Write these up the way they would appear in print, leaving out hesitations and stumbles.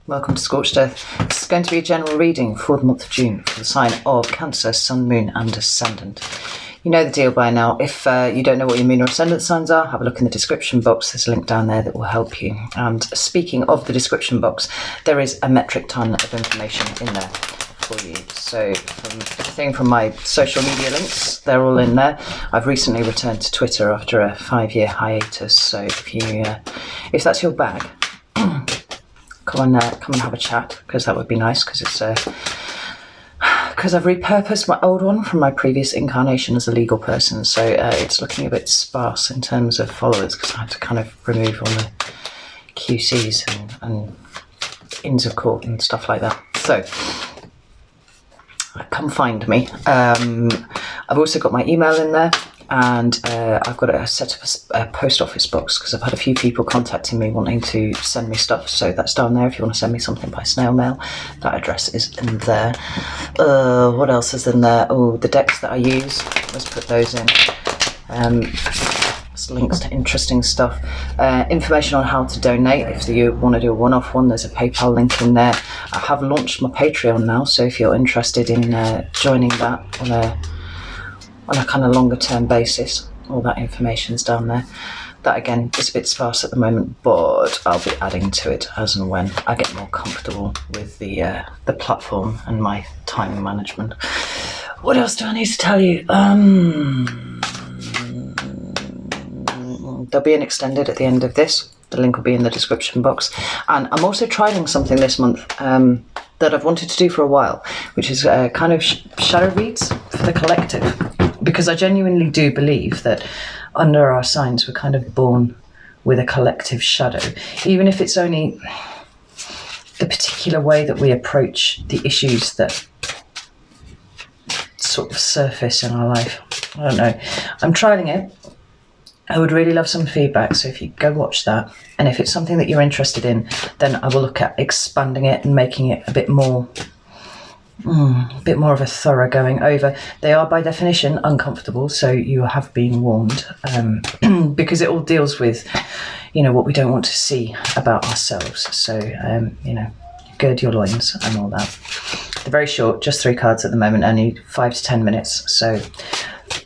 Welcome to Scorched Earth. This is going to be a general reading for the month of June for the sign of Cancer, Sun, Moon and Ascendant. You know the deal by now. If you don't know what your moon or ascendant signs are, have a look in the description box. There's a link down there that will help you. And speaking of the description box, there is a metric ton of information in there for you. So from everything from my social media links, they're all in there. I've recently returned to Twitter after a 5-year hiatus. So if that's your bag, come and have a chat, because that would be nice, because it's because I've repurposed my old one from my previous incarnation as a legal person, so it's looking a bit sparse in terms of followers, because I had to kind of remove all the QCs and ins of court and stuff like that. So come find me. I've also got my email in there, and I've got to set up a post office box, because I've had a few people contacting me wanting to send me stuff, so that's down there if you want to send me something by snail mail. That address is in there. What else is in there? Oh, the decks that I use, let's put those in. There's links to interesting stuff, information on how to donate if you want to do a one-off one. There's a PayPal link in there. I have launched my Patreon now, so if you're interested in joining that on a kind of longer term basis, all that information's down there. That again is a bit sparse at the moment, but I'll be adding to it as and when I get more comfortable with the platform and my time management. What else do I need to tell you? There'll be an extended at the end of this. The link will be in the description box. And I'm also trialing something this month that I've wanted to do for a while, which is kind of shadow reads for the collective. Because I genuinely do believe that under our signs, we're kind of born with a collective shadow, even if it's only the particular way that we approach the issues that sort of surface in our life. I don't know. I'm trialing it. I would really love some feedback, so if you go watch that, and if it's something that you're interested in, then I will look at expanding it and making it a bit more of a thorough going over. They are by definition uncomfortable, so you have been warned, because it all deals with, what we don't want to see about ourselves. So, gird your loins and all that. They're very short, just 3 cards at the moment, only 5 to 10 minutes. So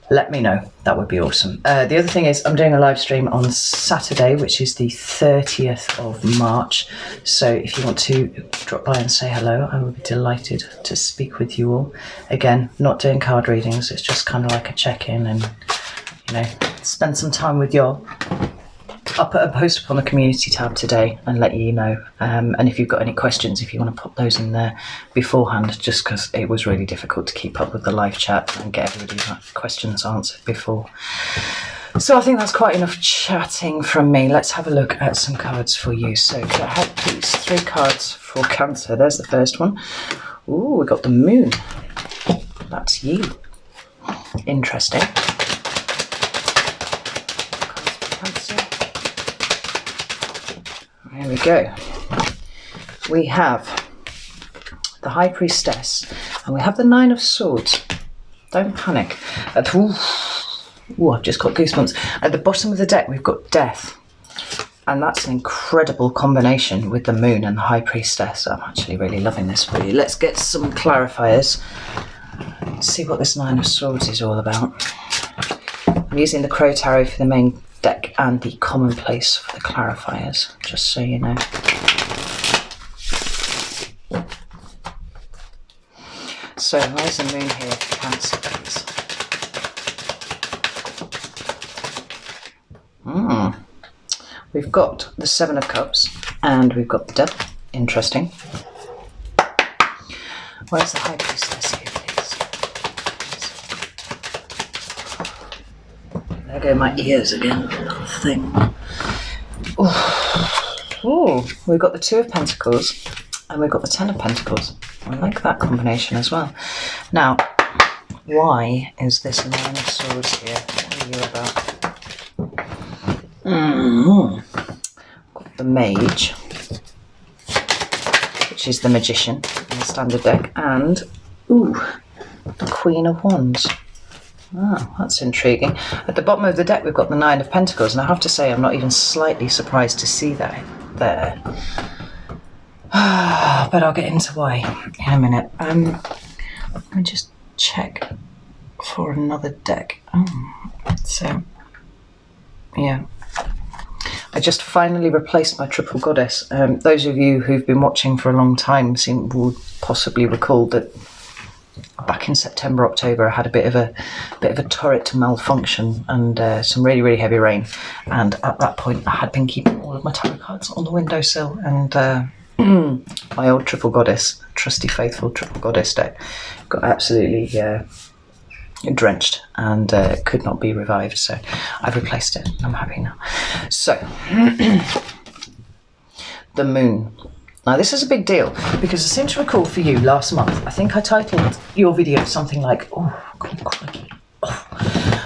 let me know. That would be awesome. The other thing is I'm doing a live stream on Saturday, which is the 30th of March. So if you want to drop by and say hello, I would be delighted to speak with you all. Again, not doing card readings. It's just kind of like a check-in and, spend some time with y'all. I'll put a post up on the community tab today and let you know. And if you've got any questions, if you want to put those in there beforehand, just because it was really difficult to keep up with the live chat and get everybody's questions answered before. So I think that's quite enough chatting from me. Let's have a look at some cards for you. So could I have please 3 cards for Cancer? There's the first one. Ooh, we got the Moon. That's you. Interesting. There we go. We have the High Priestess and we have the 9 of Swords. Don't panic. Ooh, I've just got goosebumps. At the bottom of the deck we've got Death, and that's an incredible combination with the Moon and the High Priestess. I'm actually really loving this for you. Let's get some clarifiers. Let's see what this 9 of Swords is all about. I'm using the Crow Tarot for the main deck and the Commonplace for the clarifiers, just so you know. So where's the Moon here for Cancer, please? We've got the 7 of Cups and we've got the Devil. Interesting. Where's the High Priestess here, please? There go my ears again. Thing. Oh, we've got the 2 of Pentacles and we've got the 10 of Pentacles. I like that combination as well. Now, why is this 9 of Swords here? What are you about? Got the Mage, which is the Magician in the standard deck, and the Queen of Wands. Oh, that's intriguing. At the bottom of the deck we've got the 9 of Pentacles, and I have to say I'm not even slightly surprised to see that there. But I'll get into why in a minute. Let me just check for another deck. So, yeah. I just finally replaced my triple goddess. Those of you who've been watching for a long time would possibly recall that back in September, October, I had a bit of a turret malfunction and some really, really heavy rain. And at that point, I had been keeping all of my tarot cards on the windowsill, and my old triple goddess, trusty faithful triple goddess deck, got absolutely drenched and could not be revived. So I've replaced it. I'm happy now. So the moon. Now this is a big deal because I seem to recall for you last month, I think I titled your video something like,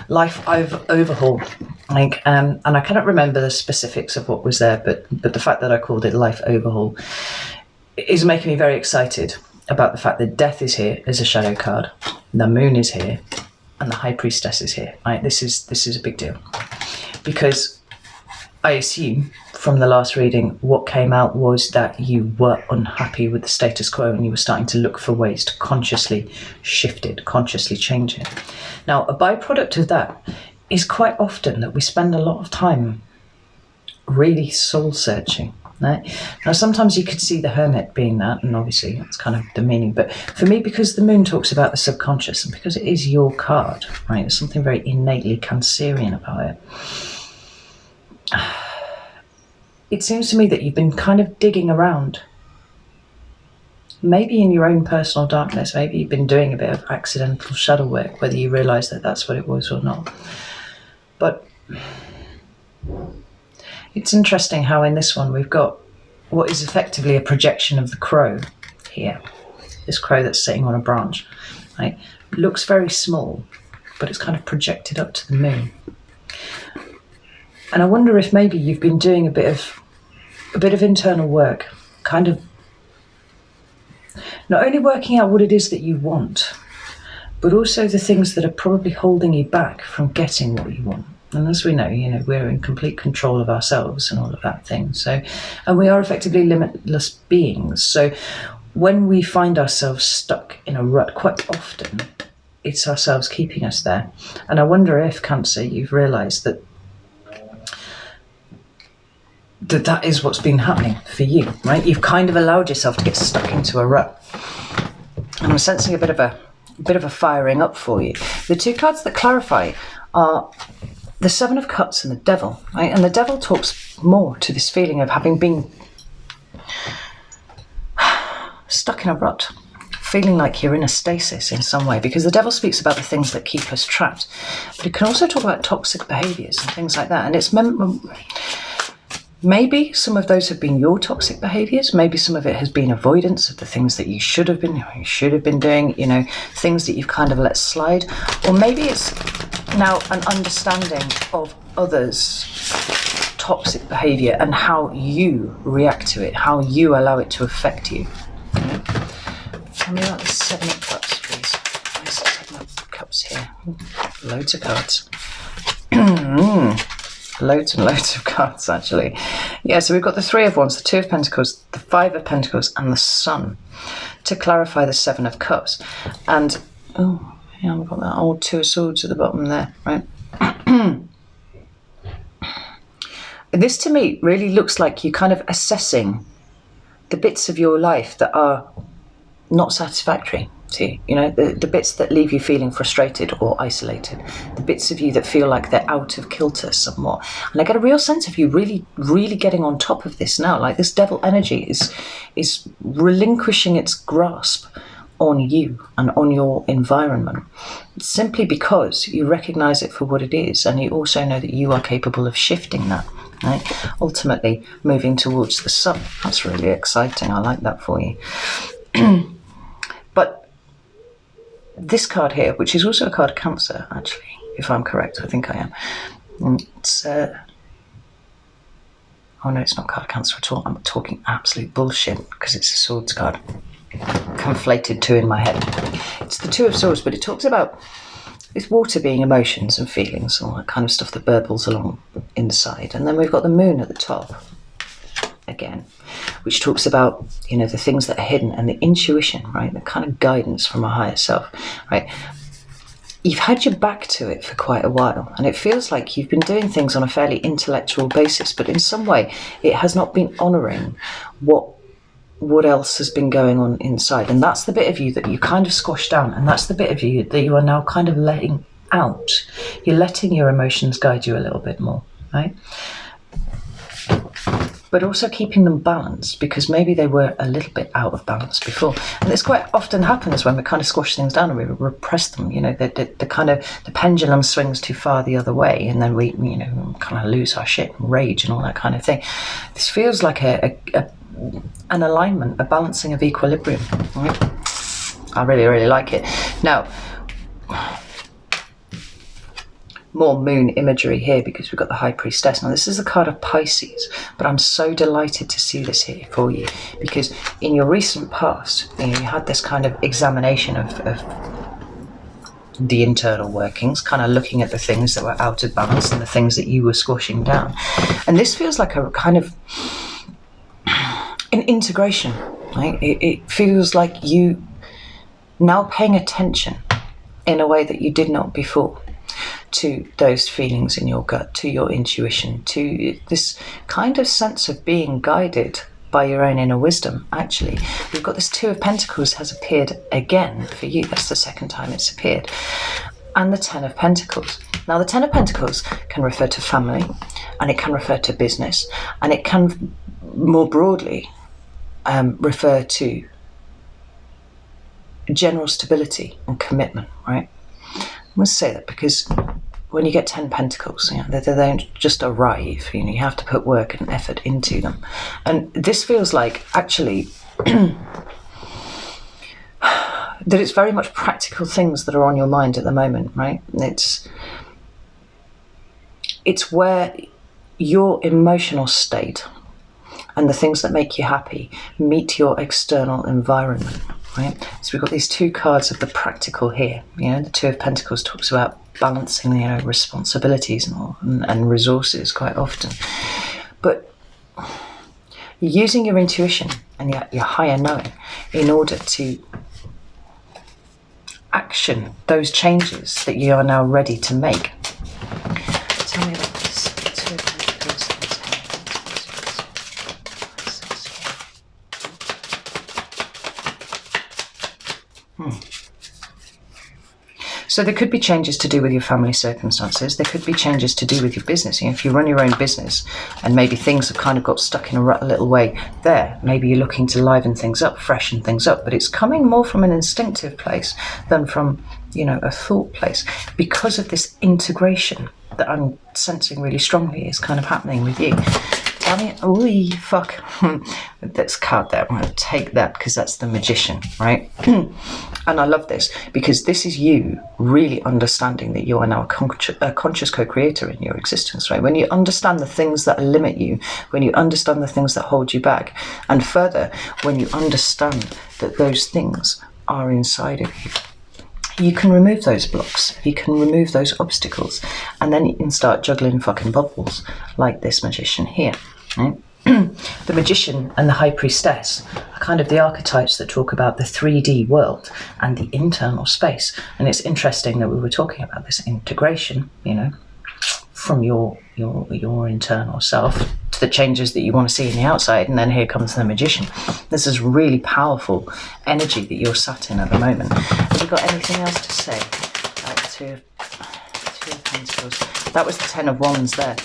life overhaul. Like, and I cannot remember the specifics of what was there, but the fact that I called it life overhaul is making me very excited about the fact that death is here as a shadow card, the moon is here, and the high priestess is here. Right? This is a big deal because I assume from the last reading, what came out was that you were unhappy with the status quo and you were starting to look for ways to consciously shift it, consciously change it. Now, a byproduct of that is quite often that we spend a lot of time really soul searching. Right? Now, sometimes you could see the hermit being that, and obviously that's kind of the meaning. But for me, because the moon talks about the subconscious and because it is your card, right, there's something very innately Cancerian about it. It seems to me that you've been kind of digging around, maybe in your own personal darkness. Maybe you've been doing a bit of accidental shadow work, whether you realise that that's what it was or not. But it's interesting how in this one we've got what is effectively a projection of the crow here. This crow that's sitting on a branch, right? Looks very small, but it's kind of projected up to the moon. And I wonder if maybe you've been doing a bit of internal work, kind of not only working out what it is that you want, but also the things that are probably holding you back from getting what you want. And as we know, we're in complete control of ourselves and all of that thing. So, and we are effectively limitless beings. So when we find ourselves stuck in a rut, quite often it's ourselves keeping us there. And I wonder if, Cancer, you've realised that is what's been happening for you, right? You've kind of allowed yourself to get stuck into a rut. And I'm sensing a bit of a firing up for you. The two cards that clarify are the Seven of Cups and the Devil, right? And the Devil talks more to this feeling of having been stuck in a rut, feeling like you're in a stasis in some way, because the Devil speaks about the things that keep us trapped, but it can also talk about toxic behaviours and things like that. And it's maybe some of those have been your toxic behaviours. Maybe some of it has been avoidance of the things that you should have been doing, things that you've kind of let slide. Or maybe it's now an understanding of others' toxic behaviour and how you react to it, how you allow it to affect you. Tell me about the Seven of Cups, please. Where's the Seven of Cups here? Loads of cards. Loads and loads of cards, actually. Yeah, so we've got the Three of Wands, the Two of Pentacles, the Five of Pentacles, and the Sun to clarify the Seven of Cups. And, I've got that old Two of Swords at the bottom there, right? This, to me, really looks like you're kind of assessing the bits of your life that are not satisfactory to you, the bits that leave you feeling frustrated or isolated, the bits of you that feel like they're out of kilter somewhat. And I get a real sense of you really, really getting on top of this now. Like this Devil energy is relinquishing its grasp on you and on your environment, simply because you recognize it for what it is, and you also know that you are capable of shifting that, right? Ultimately moving towards the sun. That's really exciting. I like that for you. But this card here, which is also a card of Cancer, actually, if I'm correct, I think I am. It's oh no, it's not card of Cancer at all. I'm talking absolute bullshit because it's a Swords card. Conflated two in my head. It's the Two of Swords, but it talks about this water being emotions and feelings, all that kind of stuff that burbles along inside. And then we've got the Moon at the top. again, which talks about, you know, the things that are hidden and the intuition, right? The kind of guidance from a higher self, right? You've had your back to it for quite a while, and it feels like you've been doing things on a fairly intellectual basis, but in some way it has not been honouring what else has been going on inside. And that's the bit of you that you kind of squashed down, and that's the bit of you that you are now kind of letting out. You're letting your emotions guide you a little bit more, right? But also keeping them balanced, because maybe they were a little bit out of balance before. And this quite often happens when we kind of squash things down and we repress them, you know, the pendulum swings too far the other way, and then we, you know, kind of lose our shit and rage and all that kind of thing. This feels like an alignment, a balancing of equilibrium, right? I really, really like it. Now, more moon imagery here, because we've got the High Priestess. Now, this is the card of Pisces, but I'm so delighted to see this here for you, because in your recent past, you know, you had this kind of examination of the internal workings, kind of looking at the things that were out of balance and the things that you were squashing down. And this feels like a kind of an integration, right? It feels like you now paying attention in a way that you did not before to those feelings in your gut, to your intuition, to this kind of sense of being guided by your own inner wisdom. Actually, we've got this Two of Pentacles has appeared again for you. That's the second time it's appeared. And the Ten of Pentacles. Now, the Ten of Pentacles can refer to family, and it can refer to business, and it can more broadly refer to general stability and commitment, right? I must say that because when you get 10 Pentacles, you know, they don't just arrive. You know, you have to put work and effort into them. And this feels like, actually, that it's very much practical things that are on your mind at the moment, right? It's where your emotional state and the things that make you happy meet your external environment, right? So we've got these two cards of the practical here. You know, the Two of Pentacles talks about balancing, you know, responsibilities and resources quite often. But using your intuition and your higher knowing in order to action those changes that you are now ready to make. Tell me about this. Two of Pentacles and Ten of Pentacles. So there could be changes to do with your family circumstances. There could be changes to do with your business. You know, if you run your own business and maybe things have kind of got stuck in a rut a little way there, maybe you're looking to liven things up, freshen things up, but it's coming more from an instinctive place than from, you know, a thought place, because of this integration that I'm sensing really strongly is kind of happening with you. Tell me, ooh, fuck, that's card there. I'm going to take that because that's the Magician, right? And I love this because this is you really understanding that you are now a conscious co-creator in your existence, right? When you understand the things that limit you, when you understand the things that hold you back, and further, when you understand that those things are inside of you, you can remove those blocks, you can remove those obstacles, and then you can start juggling fucking bubbles like this Magician here, right? The Magician and the High Priestess are kind of the archetypes that talk about the 3D world and the internal space. And it's interesting that we were talking about this integration, you know, from your internal self to the changes that you want to see in the outside, and then here comes the Magician. This is really powerful energy that you're sat in at the moment. Have you got anything else to say about Two of Pentacles? That was the Ten of Wands there.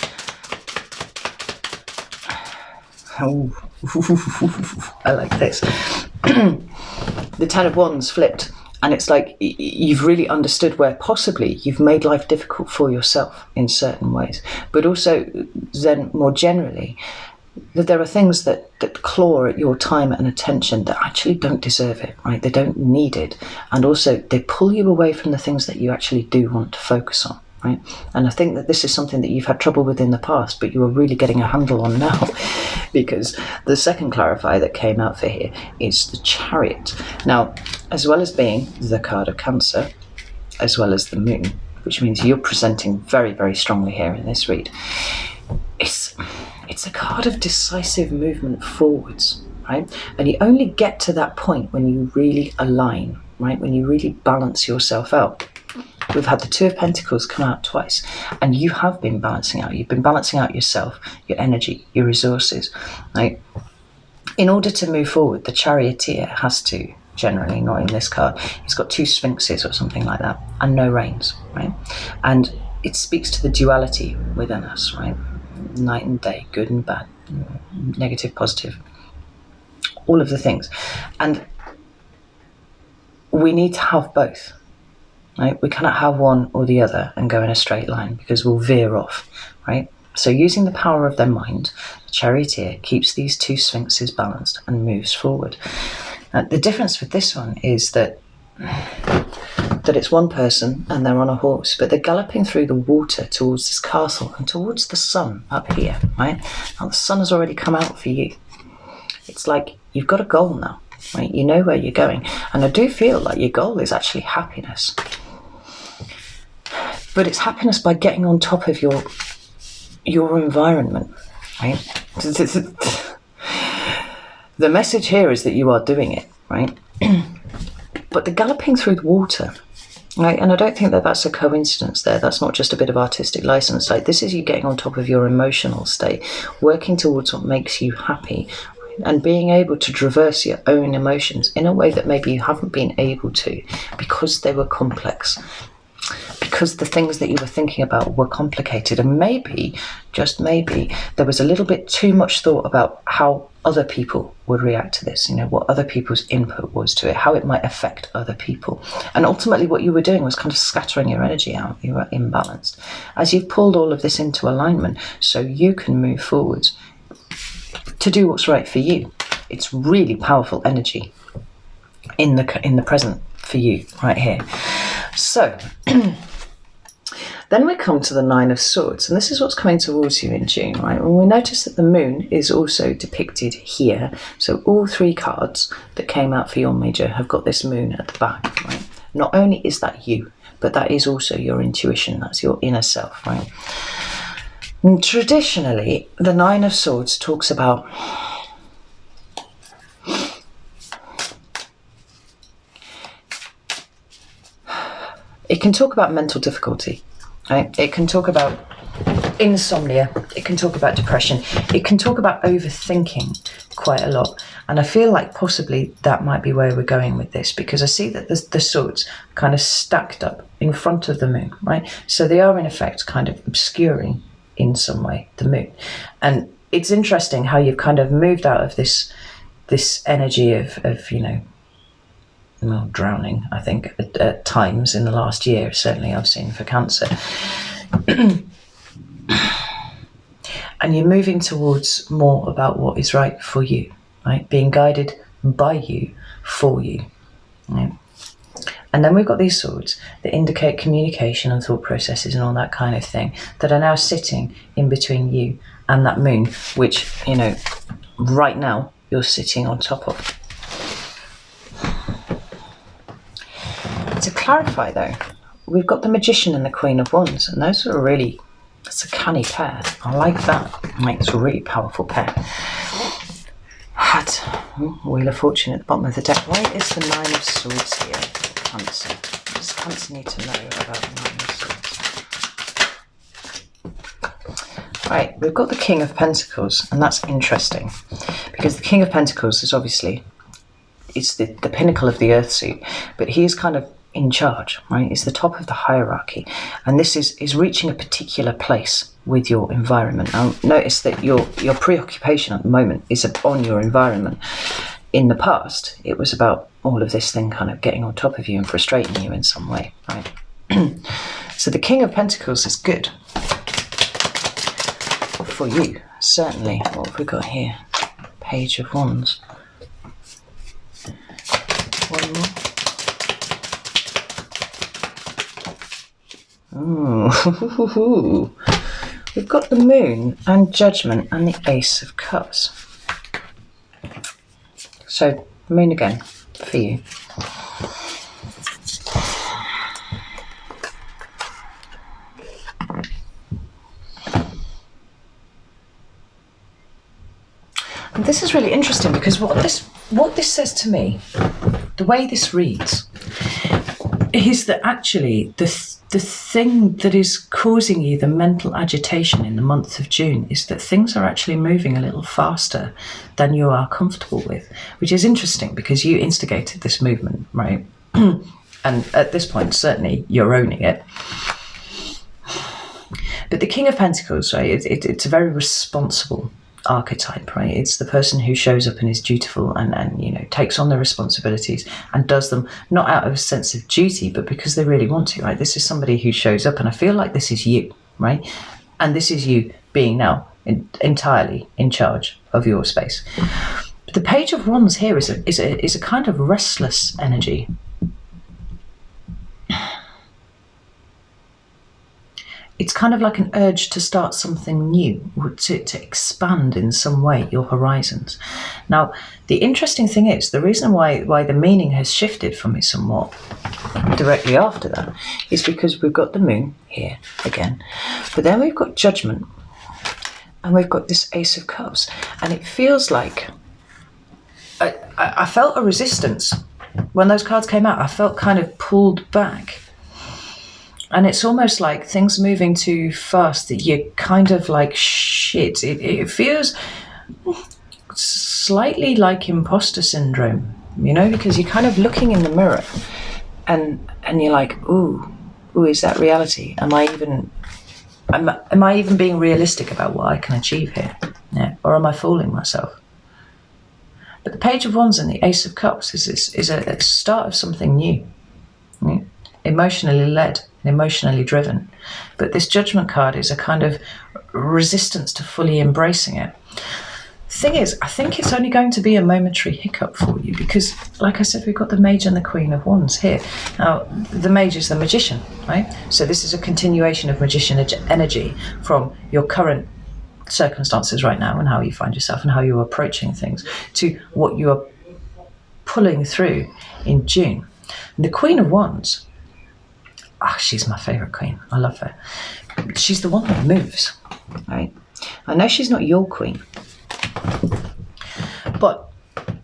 Oh, I like this. The Ten of Wands flipped, and it's like you've really understood where possibly you've made life difficult for yourself in certain ways, but also then more generally that there are things that claw at your time and attention that actually don't deserve it, right? They don't need it, and also they pull you away from the things that you actually do want to focus on. Right? And I think that this is something that you've had trouble with in the past, but you are really getting a handle on now, because the second clarifier that came out for here is the Chariot. Now, as well as being the card of Cancer, as well as the Moon, which means you're presenting very, very strongly here in this read, it's it's a card of decisive movement forwards, right? And you only get to that point when you really align, right? When you really balance yourself out. We've had the Two of Pentacles come out twice, and you have been balancing out. You've been balancing out yourself, your energy, your resources, right? In order to move forward, the Charioteer has to, generally, not in this card, he's got 2 Sphinxes or something like that, and no reins, right? And it speaks to the duality within us, right? Night and day, good and bad, negative, positive, all of the things. And we need to have both, right? We cannot have one or the other and go in a straight line, because we'll veer off, right? So using the power of their mind, the Charioteer keeps these 2 Sphinxes balanced and moves forward. The difference with this one is that it's one person and they're on a horse, but they're galloping through the water towards this castle and towards the sun up here, right? Now the sun has already come out for you. It's like you've got a goal now, right? You know where you're going. And I do feel like your goal is actually happiness. But it's happiness by getting on top of your environment, right? The message here is that you are doing it, right? But the galloping through the water, right? And I don't think that that's a coincidence there. That's not just a bit of artistic license. Like, this is you getting on top of your emotional state, working towards what makes you happy, and being able to traverse your own emotions in a way that maybe you haven't been able to because they were complex, because the things that you were thinking about were complicated, and maybe, just maybe, there was a little bit too much thought about how other people would react to this, what other people's input was to it, how it might affect other people. And ultimately what you were doing was kind of scattering your energy out. You were imbalanced. As you've pulled all of this into alignment so you can move forwards to do what's right for you. It's really powerful energy in the present for you right here. So then we come to the Nine of Swords, and this is what's coming towards you in June, right? When we notice that the moon is also depicted here, so all 3 cards that came out for your major have got this moon at the back, right? Not only is that you, but that is also your intuition, that's your inner self, right? And traditionally, the Nine of Swords talks about it can talk about mental difficulty, right? It can talk about insomnia. It can talk about depression. It can talk about overthinking quite a lot. And I feel like possibly that might be where we're going with this, because I see that the swords kind of stacked up in front of the moon, right? So they are in effect kind of obscuring in some way the moon. And it's interesting how you've kind of moved out of this energy of drowning, I think, at times in the last year, certainly I've seen for Cancer. And you're moving towards more about what is right for you, right? Being guided by you, for you, right? And then we've got these swords that indicate communication and thought processes and all that kind of thing that are now sitting in between you and that moon, which, right now you're sitting on top of. To clarify though, we've got the Magician and the Queen of Wands, and those are it's a canny pair. I like that. It's a really powerful pair. Had Wheel of Fortune at the bottom of the deck. Why is the Nine of Swords here, Cancer? What does Cancer need to know about the Nine of Swords? Right, we've got the King of Pentacles, and that's interesting because the King of Pentacles is obviously, it's the pinnacle of the earth suit, but he is kind of in charge, right? It's the top of the hierarchy, and this is reaching a particular place with your environment. Now notice that your preoccupation at the moment is on your environment. In the past it was about all of this thing kind of getting on top of you and frustrating you in some way, right? So the King of Pentacles is good for you, certainly. What have we got here? Page of Wands. One more. Oh, we've got the Moon and Judgment and the Ace of Cups. So, Moon again for you. this is really interesting, because what this says to me, the way this reads, is that actually the thing that is causing you the mental agitation in the month of June is that things are actually moving a little faster than you are comfortable with, which is interesting because you instigated this movement, right? And at this point, certainly you're owning it. But the King of Pentacles, right, it's a very responsible archetype, right? It's the person who shows up and is dutiful and you know, takes on the responsibilities and does them not out of a sense of duty, but because they really want to, right? This is somebody who shows up, and I feel like this is you, right? And this is you being now entirely in charge of your space. But the Page of Wands here is a kind of restless energy. It's kind of like an urge to start something new, to expand in some way your horizons. Now, the interesting thing is, the reason why the meaning has shifted for me somewhat directly after that is because we've got the moon here again, but then we've got Judgment, and we've got this Ace of Cups, and it feels like I felt a resistance when those cards came out. I felt kind of pulled back. And it's almost like things moving too fast that you're kind of like, shit. It feels slightly like imposter syndrome, you know, because you're kind of looking in the mirror and you're like, ooh, is that reality? Am I even being realistic about what I can achieve here? Yeah. Or am I fooling myself? But the Page of Wands and the Ace of Cups is a start of something new, yeah? Emotionally led, emotionally driven. But this Judgment card is a kind of resistance to fully embracing it. Thing is, I think it's only going to be a momentary hiccup for you because, like I said, we've got the Mage and the Queen of Wands here. Now, the Mage is the Magician, right? So this is a continuation of Magician energy from your current circumstances right now and how you find yourself and how you're approaching things to what you are pulling through in June. And the Queen of Wands, she's my favourite queen. I love her. She's the one that moves, right? I know she's not your queen, but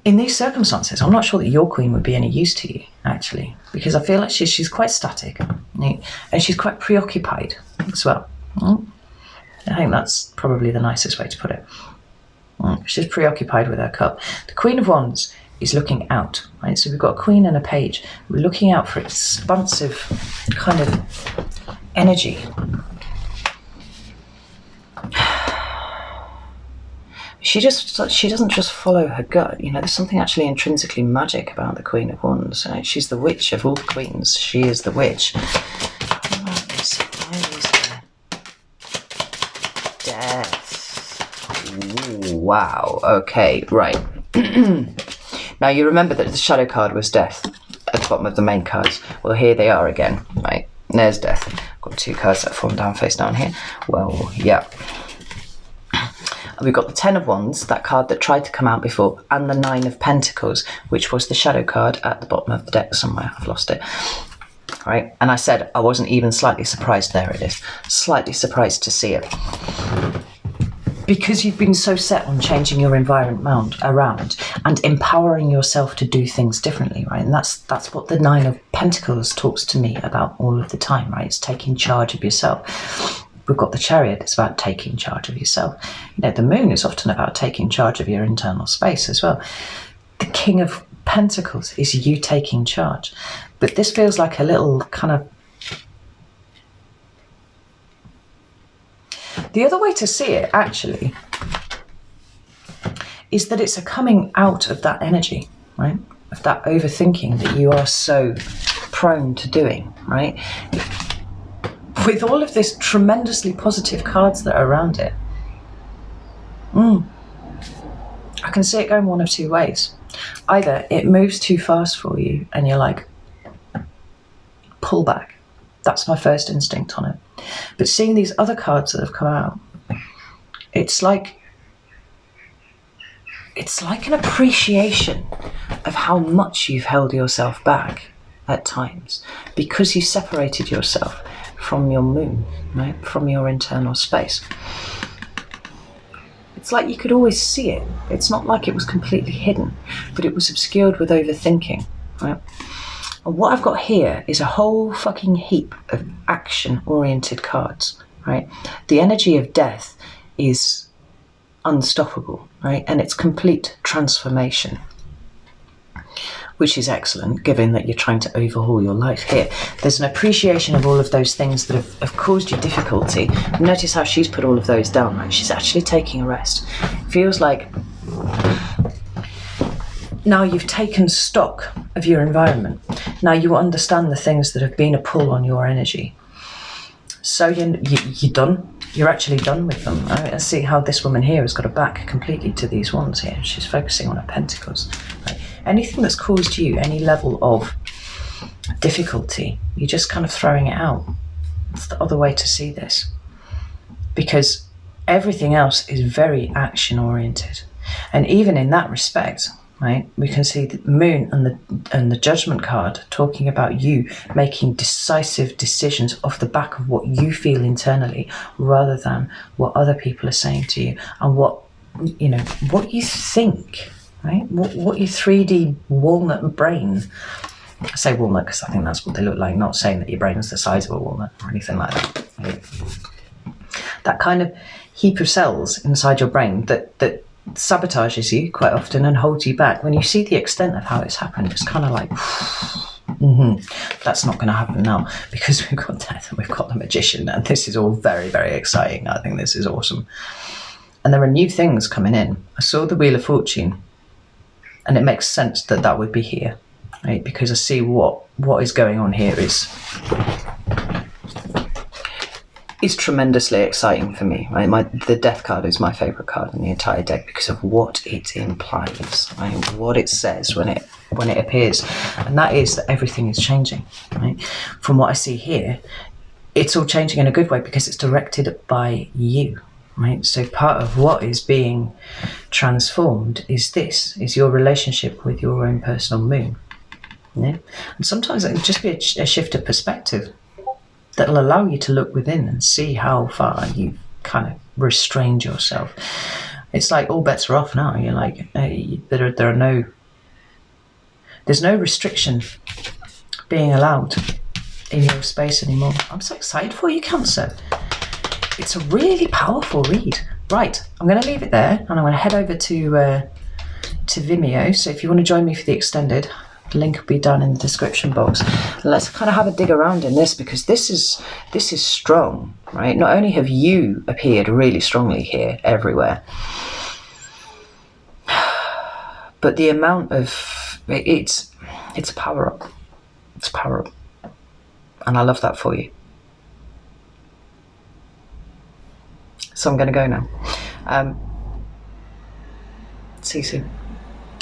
in these circumstances, I'm not sure that your queen would be any use to you, actually, because I feel like she's quite static, right? And she's quite preoccupied as well. I think that's probably the nicest way to put it. She's preoccupied with her cup. The Queen of Wands is looking out, right? So we've got a queen and a page. We're looking out for expansive kind of energy. She doesn't just follow her gut. You know, there's something actually intrinsically magic about the Queen of Wands. Right? She's the witch of all the queens. She is the witch. Death. Ooh, wow. Okay, right. Now, you remember that the shadow card was death at the bottom of the main cards. Well, here they are again, right? And there's death. I've got two cards that form down, face down here. Well, yeah. And we've got the Ten of Wands, that card that tried to come out before, and the Nine of Pentacles, which was the shadow card at the bottom of the deck somewhere. I've lost it. Right? And I said I wasn't even slightly surprised. There it is. Slightly surprised to see it. Because you've been so set on changing your environment around and empowering yourself to do things differently, right? And that's what the Nine of Pentacles talks to me about all of the time, right? It's taking charge of yourself. We've got the Chariot, it's about taking charge of yourself. You know, the Moon is often about taking charge of your internal space as well. The King of Pentacles is you taking charge. But this feels like a little kind of... The other way to see it, actually, is that it's a coming out of that energy, right? Of that overthinking that you are so prone to doing, right? With all of this tremendously positive cards that are around it, I can see it going one of two ways. Either it moves too fast for you and you're like, pull back. That's my first instinct on it. But seeing these other cards that have come out, it's like an appreciation of how much you've held yourself back at times because you separated yourself from your moon, right? From your internal space. it's like you could always see it. It's not like it was completely hidden, but it was obscured with overthinking, right? And what I've got here is a whole fucking heap of action-oriented cards, right? The energy of death is unstoppable, right? And it's complete transformation, which is excellent, given that you're trying to overhaul your life here. There's an appreciation of all of those things that have caused you difficulty. Notice how she's put all of those down, right? She's actually taking a rest. Feels like now you've taken stock of your environment. Now you understand the things that have been a pull on your energy. So you're done. You're actually done with them. Right? And see how this woman here has got her back completely to these wands here. She's focusing on her pentacles. Right? Anything that's caused you any level of difficulty, you're just kind of throwing it out. It's the other way to see this. Because everything else is very action oriented. And even in that respect, right, we can see the moon and the judgment card talking about you making decisive decisions off the back of what you feel internally rather than what other people are saying to you and what you think, right? What your 3D walnut brain, I say walnut because I think that's what they look like, not saying that your brain is the size of a walnut or anything like that. Right? That kind of heap of cells inside your brain that sabotages you quite often and holds you back. When you see the extent of how it's happened, it's kind of like, that's not going to happen now because we've got death and we've got the magician, and this is all very, very exciting. I think this is awesome. And there are new things coming in. I saw the Wheel of Fortune, and it makes sense that that would be here, right? Because I see what is going on here is tremendously exciting for me, right? The death card is my favourite card in the entire deck because of what it implies, right? What it says when it appears, and that is that everything is changing, right? From what I see here, it's all changing in a good way because it's directed by you, right? So part of what is being transformed is your relationship with your own personal moon, yeah? And sometimes it can just be a shift of perspective that'll allow you to look within and see how far you've kind of restrained yourself. It's like all bets are off now. You're like, there's no restriction being allowed in your space anymore. I'm so excited for you, Cancer. It's a really powerful read. Right, I'm going to leave it there, and I'm going to head over to Vimeo. So if you want to join me for the extended, the link will be down in the description box. Let's kind of have a dig around in this because this is strong, right? Not only have you appeared really strongly here everywhere, but the amount of it's a power up. It's a power up, and I love that for you. So I'm going to go now. See you soon.